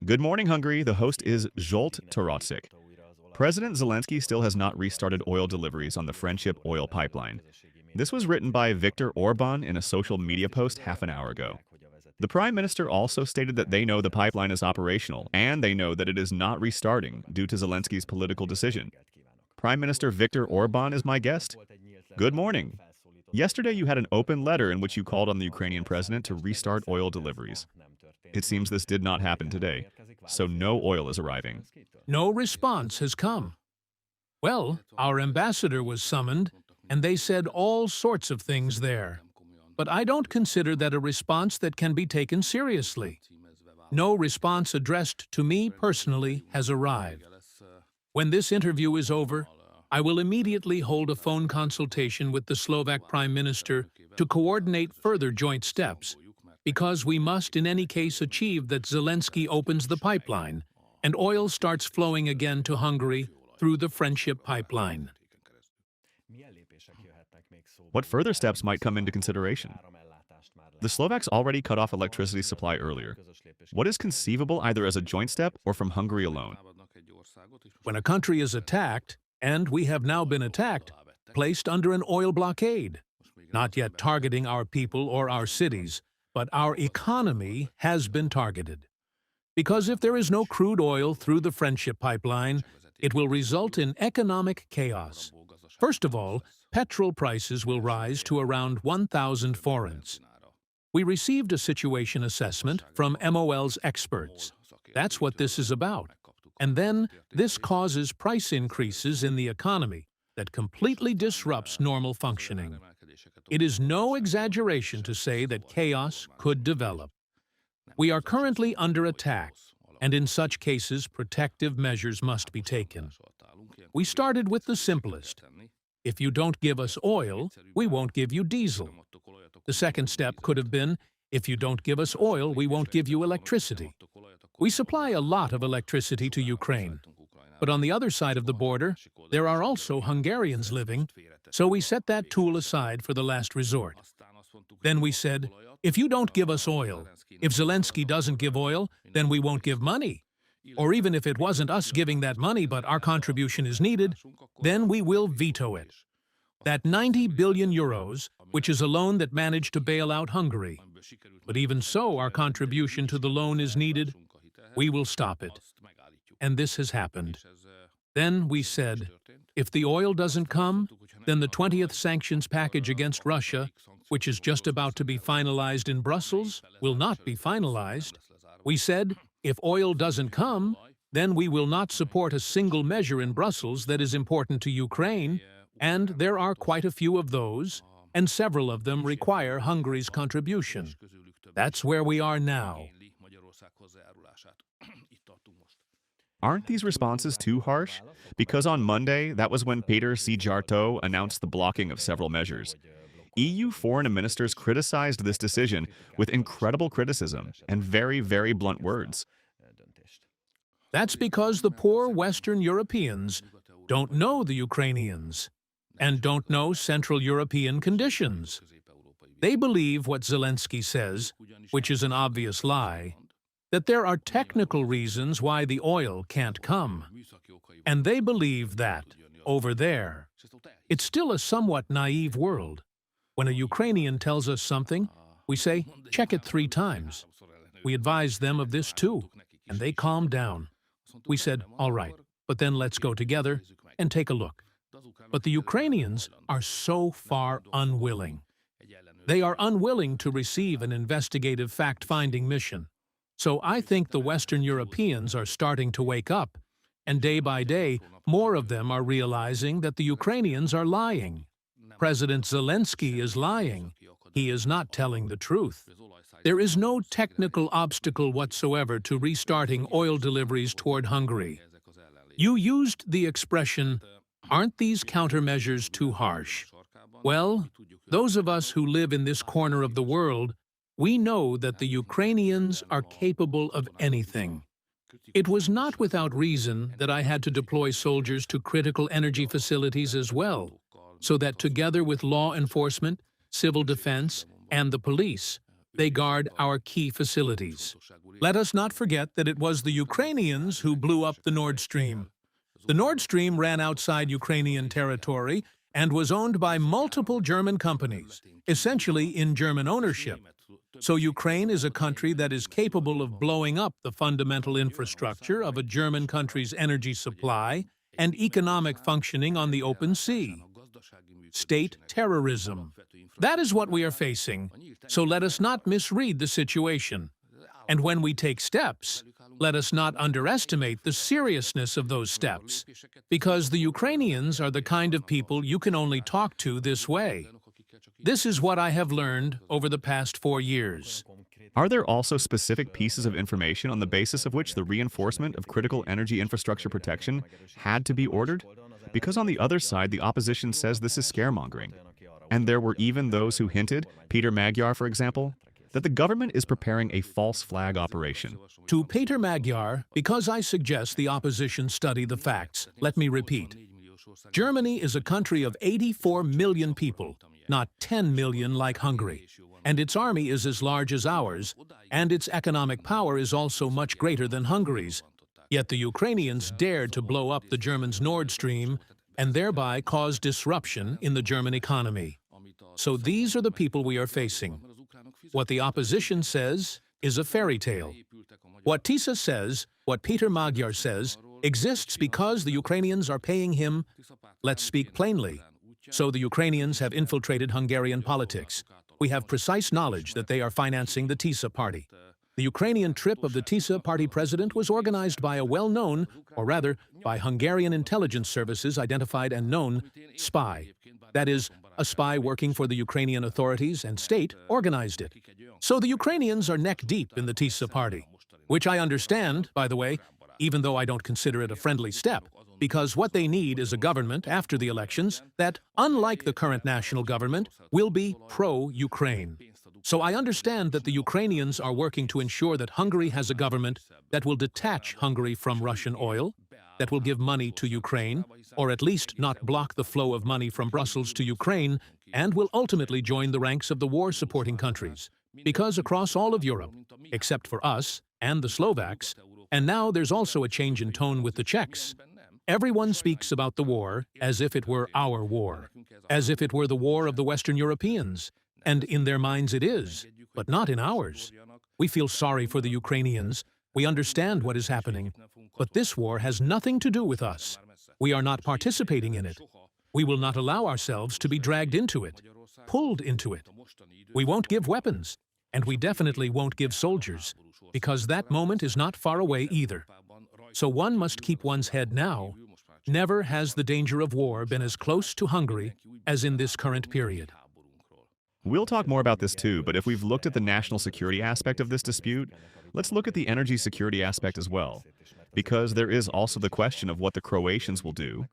Good morning, Hungary. The host is Zsolt Tarotzik. President Zelensky still has not restarted oil deliveries on the Friendship oil pipeline. This was written by Viktor Orban in a social media post half an hour ago. The Prime Minister also stated that they know the pipeline is operational, and they know that it is not restarting due to Zelensky's political decision. Prime Minister Viktor Orban is my guest. Good morning. Yesterday you had an open letter in which you called on the Ukrainian president to restart oil deliveries. It seems this did not happen today, so no oil is arriving. No response has come. Well, our ambassador was summoned, and they said all sorts of things there. But I don't consider that a response that can be taken seriously. No response addressed to me personally has arrived. When this interview is over, I will immediately hold a phone consultation with the Slovak Prime Minister to coordinate further joint steps, because we must in any case achieve that Zelensky opens the pipeline and oil starts flowing again to Hungary through the Friendship pipeline. What further steps might come into consideration? The Slovaks already cut off electricity supply earlier. What is conceivable either as a joint step or from Hungary alone? When a country is attacked, and we have now been attacked, placed under an oil blockade, not yet targeting our people or our cities, but our economy has been targeted. Because if there is no crude oil through the Friendship pipeline, it will result in economic chaos. First of all, petrol prices will rise to around 1,000 forints. We received a situation assessment from MOL's experts. That's what this is about. And then this causes price increases in the economy that completely disrupts normal functioning. It is no exaggeration to say that chaos could develop. We are currently under attack, and in such cases, protective measures must be taken. We started with the simplest. If you don't give us oil, we won't give you diesel. The second step could have been, if you don't give us oil, we won't give you electricity. We supply a lot of electricity to Ukraine. But on the other side of the border, there are also Hungarians living, so we set that tool aside for the last resort. Then we said, if you don't give us oil, if Zelensky doesn't give oil, then we won't give money. Or even if it wasn't us giving that money but our contribution is needed, then we will veto it. That 90 billion euros, which is a loan that managed to bail out Hungary. But even so, our contribution to the loan is needed. We will stop it. And this has happened. Then we said, if the oil doesn't come, then the 20th sanctions package against Russia, which is just about to be finalized in Brussels, will not be finalized. We said, if oil doesn't come, then we will not support a single measure in Brussels that is important to Ukraine, and there are quite a few of those, and several of them require Hungary's contribution. That's where we are now. Aren't these responses too harsh? Because on Monday, that was when Péter Szijjártó announced the blocking of several measures. EU foreign ministers criticized this decision with incredible criticism and very, very blunt words. That's because the poor Western Europeans don't know the Ukrainians and don't know Central European conditions. They believe what Zelensky says, which is an obvious lie, that there are technical reasons why the oil can't come. And they believe that, over there, it's still a somewhat naive world. When a Ukrainian tells us something, we say, check it 3 times. We advise them of this too, and they calm down. We said, all right, but then let's go together and take a look. But the Ukrainians are so far unwilling. They are unwilling to receive an investigative fact-finding mission. So I think the Western Europeans are starting to wake up, and day by day, more of them are realizing that the Ukrainians are lying. President Zelensky is lying. He is not telling the truth. There is no technical obstacle whatsoever to restarting oil deliveries toward Hungary. You used the expression, aren't these countermeasures too harsh? Well, those of us who live in this corner of the world, we know that the Ukrainians are capable of anything. It was not without reason that I had to deploy soldiers to critical energy facilities as well, so that together with law enforcement, civil defense, and the police, They guard our key facilities. Let us not forget that it was the Ukrainians who blew up the Nord Stream. The Nord Stream ran outside Ukrainian territory and was owned by multiple German companies, essentially in German ownership. So Ukraine is a country that is capable of blowing up the fundamental infrastructure of a German country's energy supply and economic functioning on the open sea. State terrorism. That is what we are facing, so let us not misread the situation. And when we take steps, let us not underestimate the seriousness of those steps, because the Ukrainians are the kind of people you can only talk to this way. This is what I have learned over the past 4 years. Are there also specific pieces of information on the basis of which the reinforcement of critical energy infrastructure protection had to be ordered? Because on the other side, the opposition says this is scaremongering. And there were even those who hinted, Peter Magyar, for example, that the government is preparing a false flag operation. To Peter Magyar, because I suggest the opposition study the facts, let me repeat. Germany is a country of 84 million people, not 10 million like Hungary. And its army is as large as ours, and its economic power is also much greater than Hungary's. Yet the Ukrainians dared to blow up the Germans' Nord Stream and thereby cause disruption in the German economy. So these are the people we are facing. What the opposition says is a fairy tale. What Tisza says, what Peter Magyar says, exists because the Ukrainians are paying him. Let's speak plainly. So the Ukrainians have infiltrated Hungarian politics. We have precise knowledge that they are financing the Tisza party. The Ukrainian trip of the Tisza party president was organized by a well-known, or rather, by Hungarian intelligence services identified and known, spy. That is, a spy working for the Ukrainian authorities and state organized it. So the Ukrainians are neck-deep in the Tisza party, which I understand, by the way, even though I don't consider it a friendly step, because what they need is a government after the elections that, unlike the current national government, will be pro-Ukraine. So I understand that the Ukrainians are working to ensure that Hungary has a government that will detach Hungary from Russian oil, that will give money to Ukraine, or at least not block the flow of money from Brussels to Ukraine, and will ultimately join the ranks of the war-supporting countries. Because across all of Europe, except for us and the Slovaks, and now there's also a change in tone with the Czechs, everyone speaks about the war as if it were our war, as if it were the war of the Western Europeans. And in their minds it is, but not in ours. We feel sorry for the Ukrainians. We understand what is happening. But this war has nothing to do with us. We are not participating in it. We will not allow ourselves to be dragged into it, pulled into it. We won't give weapons, and we definitely won't give soldiers, because that moment is not far away either. So one must keep one's head now. Never has the danger of war been as close to Hungary as in this current period. We'll talk more about this too, but if we've looked at the national security aspect of this dispute, let's look at the energy security aspect as well. Because there is also the question of what the Croatians will do.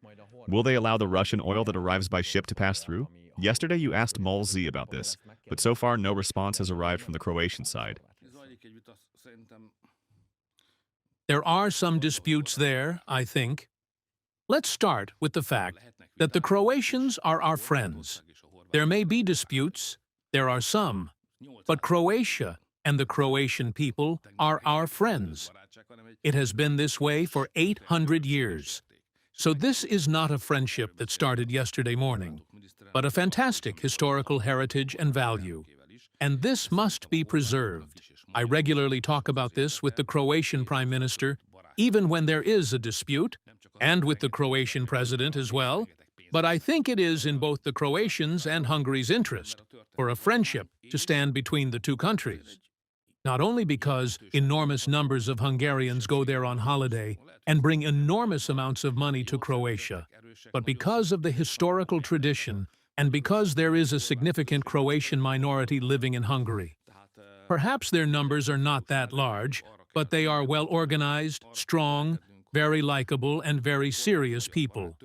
Will they allow the Russian oil that arrives by ship to pass through? Yesterday you asked Mulzi about this, but so far no response has arrived from the Croatian side. There are some disputes there, I think. Let's start with the fact that the Croatians are our friends. There may be disputes, there are some, but Croatia and the Croatian people are our friends. It has been this way for 800 years. So this is not a friendship that started yesterday morning, but a fantastic historical heritage and value. And this must be preserved. I regularly talk about this with the Croatian Prime Minister, even when there is a dispute, and with the Croatian President as well. But I think it is in both the Croatians' and Hungary's interest for a friendship to stand between the two countries. Not only because enormous numbers of Hungarians go there on holiday and bring enormous amounts of money to Croatia, but because of the historical tradition and because there is a significant Croatian minority living in Hungary. Perhaps their numbers are not that large, but they are well-organized, strong, very likable, and very serious people.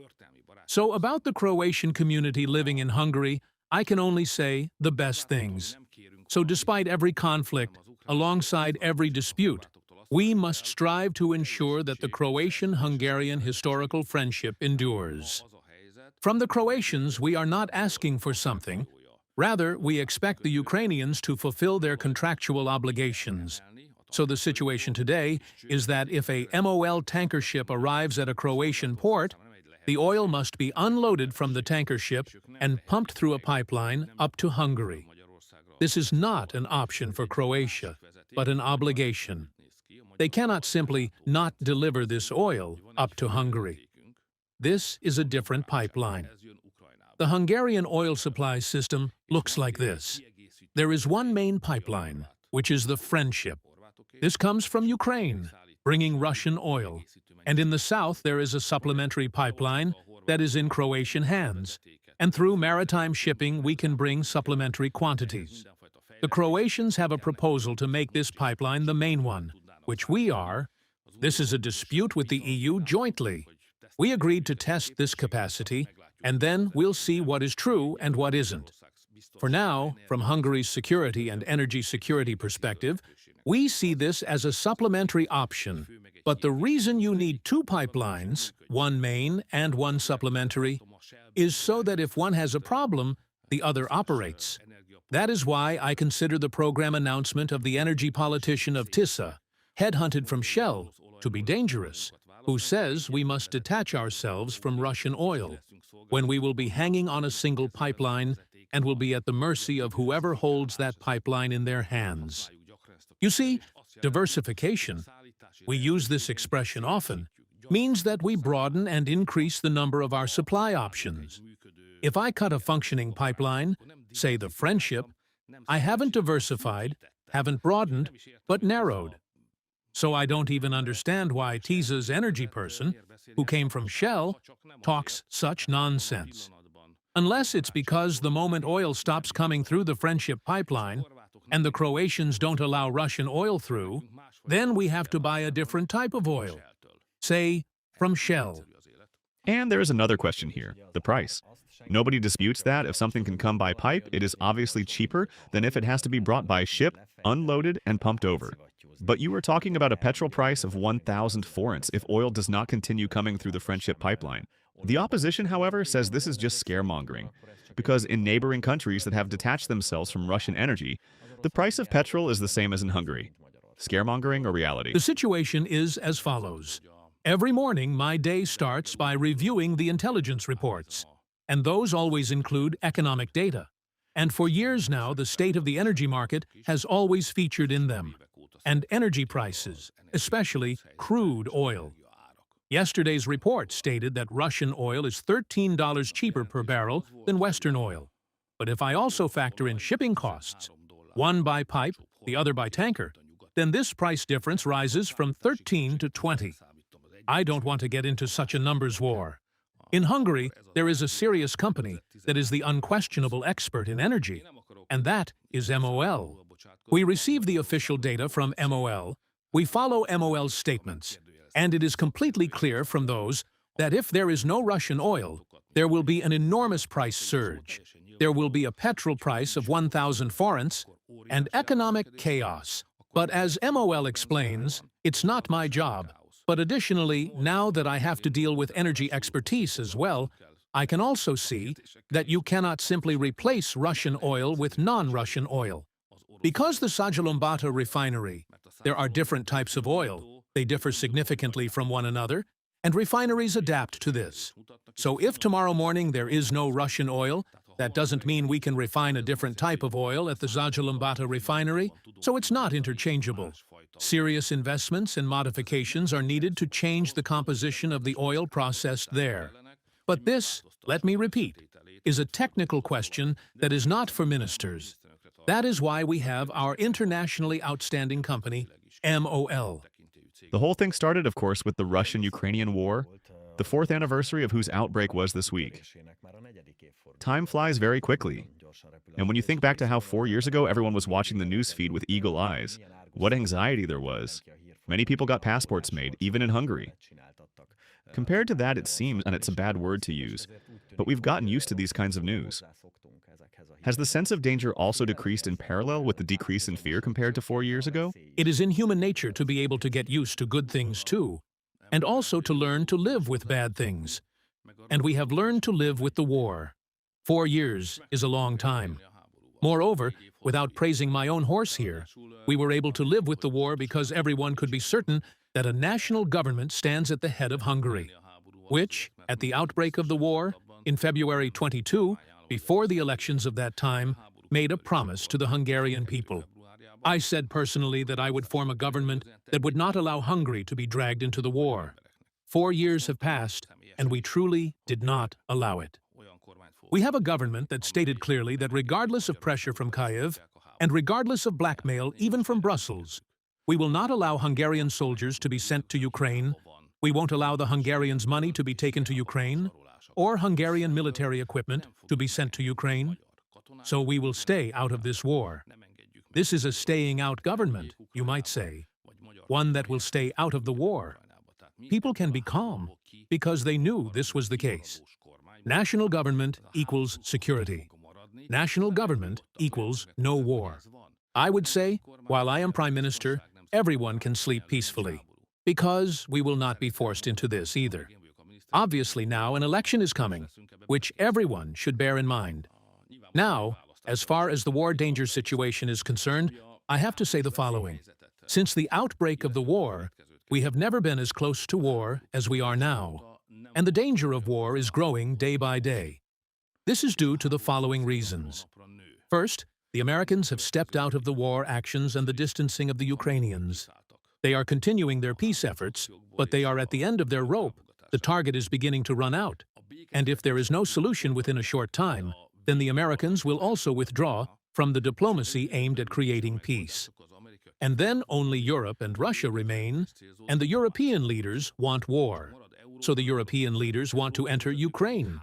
So about the Croatian community living in Hungary, I can only say the best things. So despite every conflict, alongside every dispute, we must strive to ensure that the Croatian-Hungarian historical friendship endures. From the Croatians, we are not asking for something. Rather, we expect the Ukrainians to fulfill their contractual obligations. So the situation today is that if a MOL tanker ship arrives at a Croatian port, the oil must be unloaded from the tanker ship and pumped through a pipeline up to Hungary. This is not an option for Croatia, but an obligation. They cannot simply not deliver this oil up to Hungary. This is a different pipeline. The Hungarian oil supply system looks like this. There is one main pipeline, which is the Friendship. This comes from Ukraine, bringing Russian oil. And in the south, there is a supplementary pipeline that is in Croatian hands. And through maritime shipping, we can bring supplementary quantities. The Croatians have a proposal to make this pipeline the main one, which we are. This is a dispute with the EU jointly. We agreed to test this capacity, and then we'll see what is true and what isn't. For now, from Hungary's security and energy security perspective, we see this as a supplementary option. But the reason you need two pipelines, one main and one supplementary, is so that if one has a problem, the other operates. That is why I consider the program announcement of the energy politician of Tisza, headhunted from Shell, to be dangerous, who says we must detach ourselves from Russian oil, when we will be hanging on a single pipeline and will be at the mercy of whoever holds that pipeline in their hands. You see, diversification, we use this expression often, means that we broaden and increase the number of our supply options. If I cut a functioning pipeline, say the Friendship, I haven't diversified, haven't broadened, but narrowed. So I don't even understand why Tisza's energy person, who came from Shell, talks such nonsense. Unless it's because the moment oil stops coming through the Friendship pipeline, and the Croatians don't allow Russian oil through, then we have to buy a different type of oil, say, from Shell. And there is another question here, the price. Nobody disputes that if something can come by pipe, it is obviously cheaper than if it has to be brought by ship, unloaded, and pumped over. But you were talking about a petrol price of 1,000 forints if oil does not continue coming through the Friendship pipeline. The opposition, however, says this is just scaremongering, because in neighboring countries that have detached themselves from Russian energy, the price of petrol is the same as in Hungary. Scaremongering or reality? The situation is as follows. Every morning, my day starts by reviewing the intelligence reports, and those always include economic data. And for years now, the state of the energy market has always featured in them, and energy prices, especially crude oil. Yesterday's report stated that Russian oil is $13 cheaper per barrel than Western oil. But if I also factor in shipping costs, one by pipe, the other by tanker, then this price difference rises from 13 to 20. I don't want to get into such a numbers war. In Hungary, there is a serious company that is the unquestionable expert in energy, and that is MOL. We receive the official data from MOL, we follow MOL's statements, and it is completely clear from those that if there is no Russian oil, there will be an enormous price surge. There will be a petrol price of 1,000 forints and economic chaos. But as MOL explains, it's not my job. But additionally, now that I have to deal with energy expertise as well, I can also see that you cannot simply replace Russian oil with non-Russian oil. Because the Százhalombatta refinery, there are different types of oil, they differ significantly from one another, and refineries adapt to this. So if tomorrow morning there is no Russian oil, that doesn't mean we can refine a different type of oil at the Százhalombatta refinery, so it's not interchangeable. Serious investments and modifications are needed to change the composition of the oil processed there. But this, let me repeat, is a technical question that is not for ministers. That is why we have our internationally outstanding company, MOL. The whole thing started, of course, with the Russian-Ukrainian war, the 4th anniversary of whose outbreak was this week. Time flies very quickly. And when you think back to how 4 years ago everyone was watching the news feed with eagle eyes, what anxiety there was. Many people got passports made, even in Hungary. Compared to that, it seems, and it's a bad word to use, but we've gotten used to these kinds of news. Has the sense of danger also decreased in parallel with the decrease in fear compared to 4 years ago? It is in human nature to be able to get used to good things too, and also to learn to live with bad things. And we have learned to live with the war. 4 years is a long time. Moreover, without praising my own horse here, we were able to live with the war because everyone could be certain that a national government stands at the head of Hungary, which, at the outbreak of the war, in February 22, before the elections of that time, made a promise to the Hungarian people. I said personally that I would form a government that would not allow Hungary to be dragged into the war. 4 years have passed, and we truly did not allow it. We have a government that stated clearly that regardless of pressure from Kyiv, and regardless of blackmail even from Brussels, we will not allow Hungarian soldiers to be sent to Ukraine, we won't allow the Hungarians' money to be taken to Ukraine, or Hungarian military equipment to be sent to Ukraine, so we will stay out of this war. This is a staying out government, you might say, one that will stay out of the war. People can be calm because they knew this was the case. National government equals security. National government equals no war. I would say, while I am Prime Minister, everyone can sleep peacefully, because we will not be forced into this either. Obviously now an election is coming, which everyone should bear in mind. Now, as far as the war danger situation is concerned, I have to say the following. Since the outbreak of the war, we have never been as close to war as we are now, and the danger of war is growing day by day. This is due to the following reasons. First, the Americans have stepped out of the war actions and the distancing of the Ukrainians. They are continuing their peace efforts, but they are at the end of their rope. The target is beginning to run out, and if there is no solution within a short time, then the Americans will also withdraw from the diplomacy aimed at creating peace. And then only Europe and Russia remain, and the European leaders want war. So the European leaders want to enter Ukraine.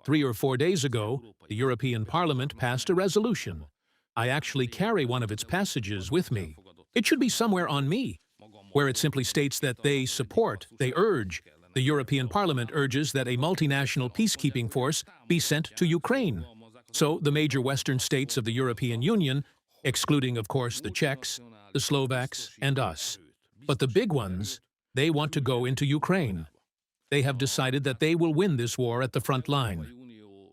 3 or 4 days ago, the European Parliament passed a resolution. I actually carry one of its passages with me. It should be somewhere on me, where it simply states that they urge, the European Parliament urges that a multinational peacekeeping force be sent to Ukraine. So the major Western states of the European Union, excluding, of course, the Czechs, the Slovaks, and us. But the big ones, they want to go into Ukraine. They have decided that they will win this war at the front line.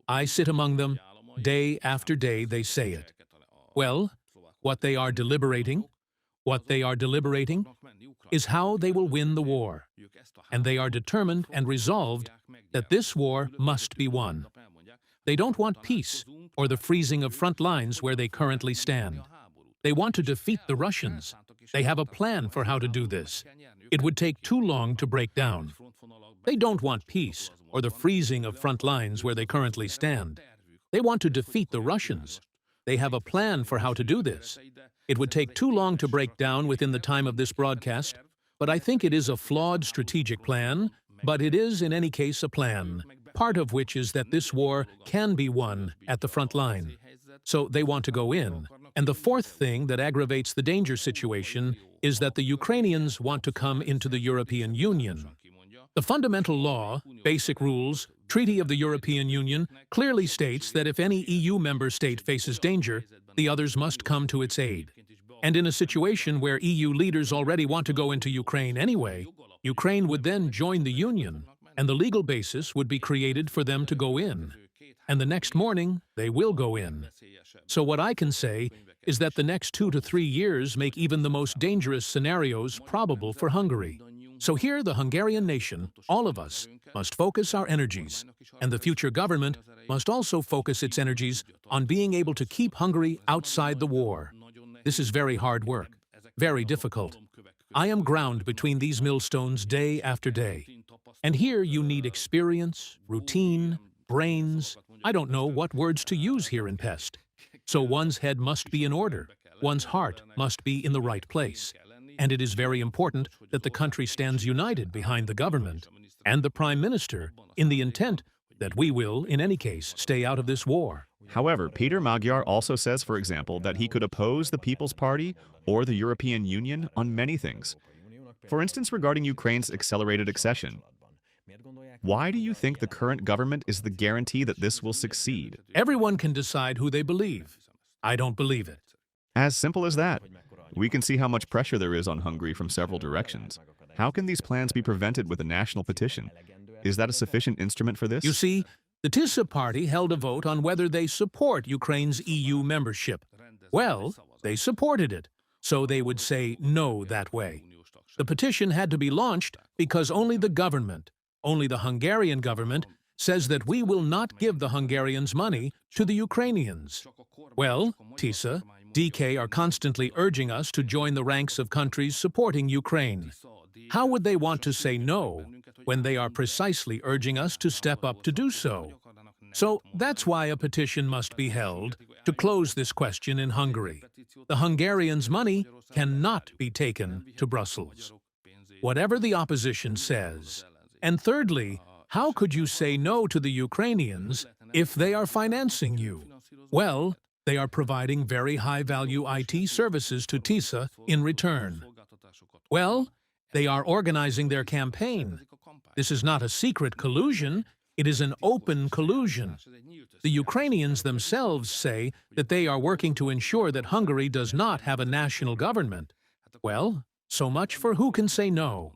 I sit among them. Day after day they say it. Well, what they are deliberating is how they will win the war. And they are determined and resolved that this war must be won. They don't want peace or the freezing of front lines where they currently stand. They want to defeat the Russians. They have a plan for how to do this. It would take too long to break down. They don't want peace or the freezing of front lines where they currently stand. They want to defeat the Russians. They have a plan for how to do this. It would take too long to break down within the time of this broadcast, but I think it is a flawed strategic plan, but it is in any case a plan, part of which is that this war can be won at the front line. So they want to go in. And the fourth thing that aggravates the danger situation is that the Ukrainians want to come into the European Union. The fundamental law, basic rules, Treaty of the European Union clearly states that if any EU member state faces danger, the others must come to its aid. And in a situation where EU leaders already want to go into Ukraine anyway, Ukraine would then join the Union, and the legal basis would be created for them to go in. And the next morning, they will go in. So what I can say is that the next 2 to 3 years make even the most dangerous scenarios probable for Hungary. So here the Hungarian nation, all of us, must focus our energies, and the future government must also focus its energies on being able to keep Hungary outside the war. This is very hard work, very difficult. I am ground between these millstones day after day. And here you need experience, routine, brains. I don't know what words to use here in Pest. So one's head must be in order, one's heart must be in the right place. And it is very important that the country stands united behind the government and the Prime Minister in the intent that we will, in any case, stay out of this war. However, Peter Magyar also says, for example, that he could oppose the People's Party or the European Union on many things. For instance, regarding Ukraine's accelerated accession. Why do you think the current government is the guarantee that this will succeed? Everyone can decide who they believe. I don't believe it. As simple as that. We can see how much pressure there is on Hungary from several directions. How can these plans be prevented with a national petition? Is that a sufficient instrument for this? You see, The Tisza party held a vote on whether they support Ukraine's EU membership. Well, they supported it, so they would say no that way. The petition had to be launched because only the government, only the Hungarian government, says that we will not give the Hungarians money to the Ukrainians. Well, Tisza, DK are constantly urging us to join the ranks of countries supporting Ukraine. How would they want to say no when they are precisely urging us to step up to do so? So that's why a petition must be held to close this question in Hungary. The Hungarians' money cannot be taken to Brussels, whatever the opposition says. And thirdly, how could you say no to the Ukrainians if they are financing you? Well, they are providing very high-value IT services to Tisza in return. Well, they are organizing their campaign. This is not a secret collusion, it is an open collusion. The Ukrainians themselves say that they are working to ensure that Hungary does not have a national government. Well, so much for who can say no.